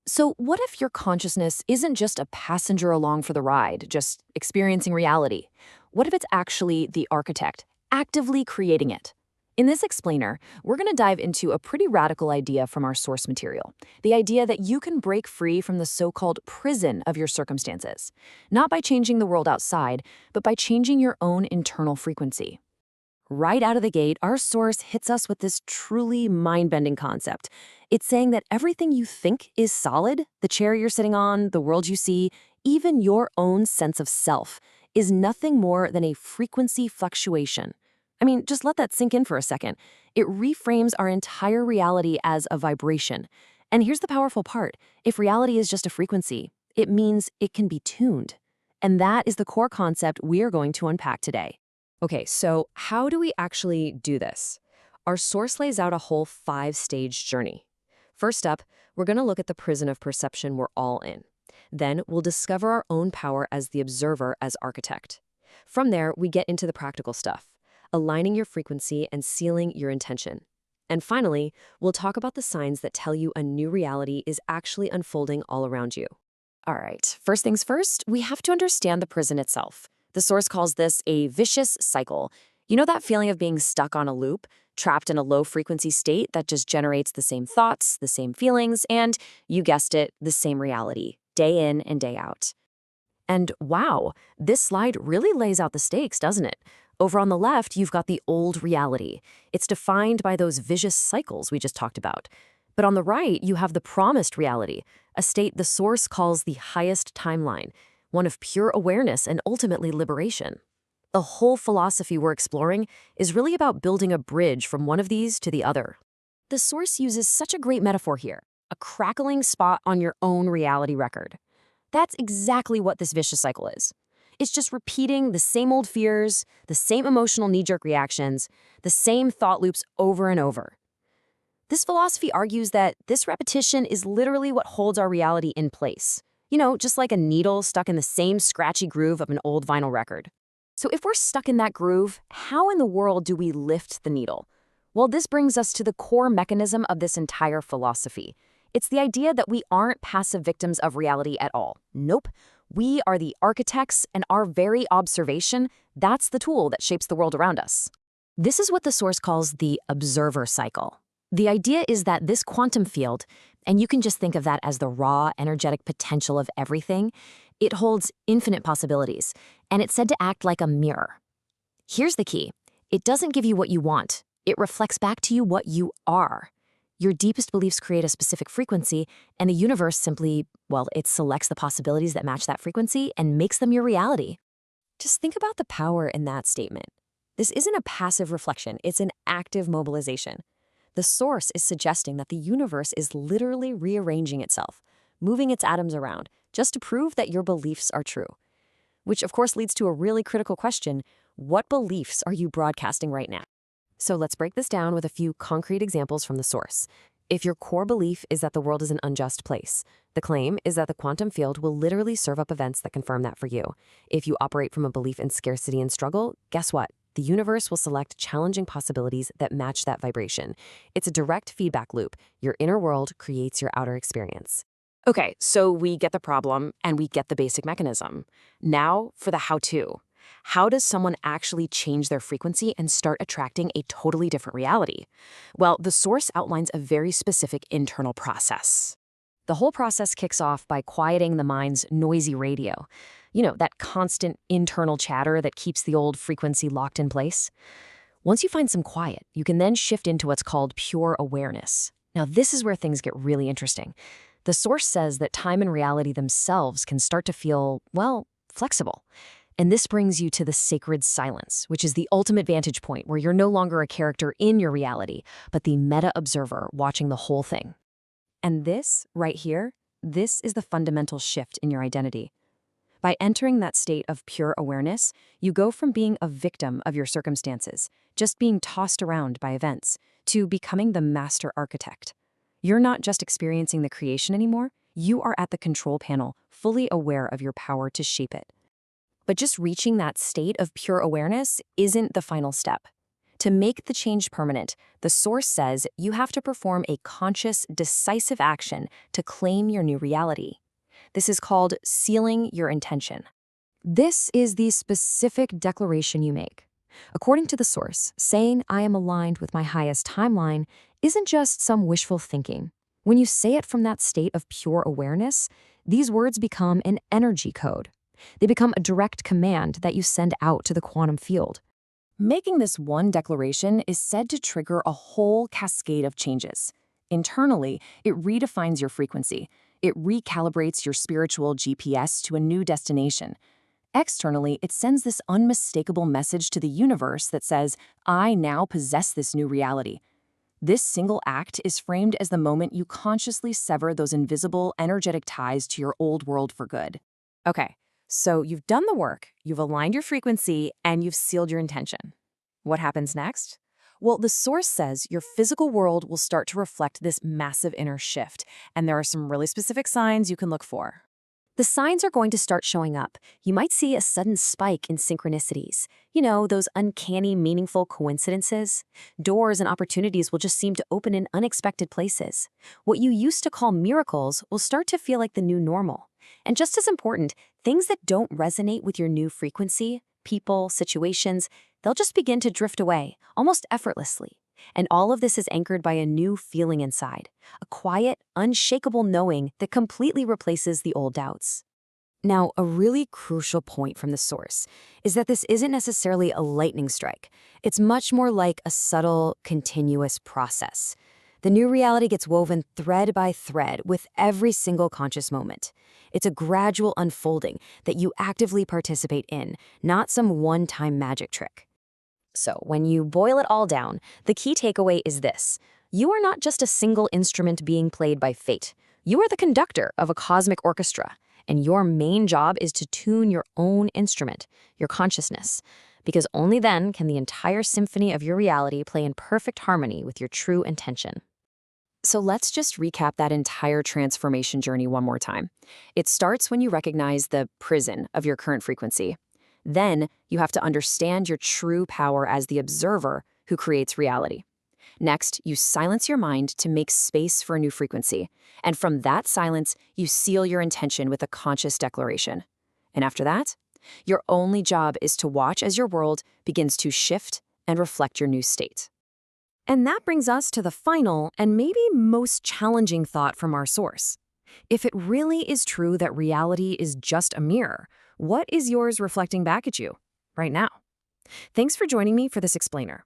So, what if your consciousness isn't just a passenger along for the ride, just experiencing reality? What if it's actually the architect, actively creating it? In this explainer, we're going to dive into a pretty radical idea from our source material, the idea that you can break free from the so-called prison of your circumstances, not by changing the world outside, but by changing your own internal frequency. Right out of the gate, our source hits us with this truly mind-bending concept. It's saying that everything you think is solid, the chair you're sitting on, the world you see, even your own sense of self, is nothing more than a frequency fluctuation. I mean, just let that sink in for a second. It reframes our entire reality as a vibration. And here's the powerful part. If reality is just a frequency, it means it can be tuned. And that is the core concept we are going to unpack today. Okay, so how do we actually do this? Our source lays out a whole 5-stage journey. First up, we're going to look at the prison of perception we're all in. Then we'll discover our own power as the observer, as architect. From there, we get into the practical stuff, aligning your frequency and sealing your intention. And finally, we'll talk about the signs that tell you a new reality is actually unfolding all around you. All right, first things first, we have to understand the prison itself. The source calls this a vicious cycle. You know that feeling of being stuck on a loop, trapped in a low-frequency state that just generates the same thoughts, the same feelings, and, you guessed it, the same reality, day in and day out. And wow, this slide really lays out the stakes, doesn't it? Over on the left, you've got the old reality. It's defined by those vicious cycles we just talked about. But on the right, you have the promised reality, a state the source calls the highest timeline, one of pure awareness and ultimately liberation. The whole philosophy we're exploring is really about building a bridge from one of these to the other. The source uses such a great metaphor here, a crackling spot on your own reality record. That's exactly what this vicious cycle is. It's just repeating the same old fears, the same emotional knee-jerk reactions, the same thought loops over and over. This philosophy argues that this repetition is literally what holds our reality in place. You know, just like a needle stuck in the same scratchy groove of an old vinyl record. So if we're stuck in that groove, how in the world do we lift the needle? Well, this brings us to the core mechanism of this entire philosophy. It's the idea that we aren't passive victims of reality at all. Nope. We are the architects, and our very observation, that's the tool that shapes the world around us. This is what the source calls the observer cycle. The idea is that this quantum field, and you can just think of that as the raw, energetic potential of everything, it holds infinite possibilities, and it's said to act like a mirror. Here's the key. It doesn't give you what you want. It reflects back to you what you are. Your deepest beliefs create a specific frequency, and the universe simply, well, it selects the possibilities that match that frequency and makes them your reality. Just think about the power in that statement. This isn't a passive reflection, it's an active mobilization. The source is suggesting that the universe is literally rearranging itself, moving its atoms around, just to prove that your beliefs are true. Which, of course, leads to a really critical question. What beliefs are you broadcasting right now? So let's break this down with a few concrete examples from the source. If your core belief is that the world is an unjust place, the claim is that the quantum field will literally serve up events that confirm that for you. If you operate from a belief in scarcity and struggle, guess what? The universe will select challenging possibilities that match that vibration. It's a direct feedback loop. Your inner world creates your outer experience. Okay, so we get the problem and we get the basic mechanism. Now for the how-to. How does someone actually change their frequency and start attracting a totally different reality? Well, the source outlines a very specific internal process. The whole process kicks off by quieting the mind's noisy radio. You know, that constant internal chatter that keeps the old frequency locked in place. Once you find some quiet, you can then shift into what's called pure awareness. Now, this is where things get really interesting. The source says that time and reality themselves can start to feel, well, flexible. And this brings you to the sacred silence, which is the ultimate vantage point where you're no longer a character in your reality, but the meta-observer watching the whole thing. And this, right here, this is the fundamental shift in your identity. By entering that state of pure awareness, you go from being a victim of your circumstances, just being tossed around by events, to becoming the master architect. You're not just experiencing the creation anymore, you are at the control panel, fully aware of your power to shape it. But just reaching that state of pure awareness isn't the final step. To make the change permanent, the source says you have to perform a conscious, decisive action to claim your new reality. This is called sealing your intention. This is the specific declaration you make. According to the source, saying I am aligned with my highest timeline isn't just some wishful thinking. When you say it from that state of pure awareness, these words become an energy code. They become a direct command that you send out to the quantum field. Making this one declaration is said to trigger a whole cascade of changes. Internally, it redefines your frequency. It recalibrates your spiritual GPS to a new destination. Externally, it sends this unmistakable message to the universe that says, I now possess this new reality. This single act is framed as the moment you consciously sever those invisible, energetic ties to your old world for good. Okay, so you've done the work, you've aligned your frequency, and you've sealed your intention. What happens next? Well, the source says your physical world will start to reflect this massive inner shift, and there are some really specific signs you can look for. The signs are going to start showing up. You might see a sudden spike in synchronicities. You know, those uncanny, meaningful coincidences. Doors and opportunities will just seem to open in unexpected places. What you used to call miracles will start to feel like the new normal. And just as important, things that don't resonate with your new frequency, people, situations, they'll just begin to drift away, almost effortlessly. And all of this is anchored by a new feeling inside, a quiet, unshakable knowing that completely replaces the old doubts. Now, a really crucial point from the source is that this isn't necessarily a lightning strike. It's much more like a subtle, continuous process. The new reality gets woven thread by thread with every single conscious moment. It's a gradual unfolding that you actively participate in, not some one-time magic trick. So, when you boil it all down, the key takeaway is this. You are not just a single instrument being played by fate. You are the conductor of a cosmic orchestra, and your main job is to tune your own instrument, your consciousness, because only then can the entire symphony of your reality play in perfect harmony with your true intention. So let's just recap that entire transformation journey one more time. It starts when you recognize the prison of your current frequency. Then you have to understand your true power as the observer who creates reality. Next, you silence your mind to make space for a new frequency. And from that silence, you seal your intention with a conscious declaration. And after that, your only job is to watch as your world begins to shift and reflect your new state. And that brings us to the final and maybe most challenging thought from our source. If it really is true that reality is just a mirror, what is yours reflecting back at you right now? Thanks for joining me for this explainer.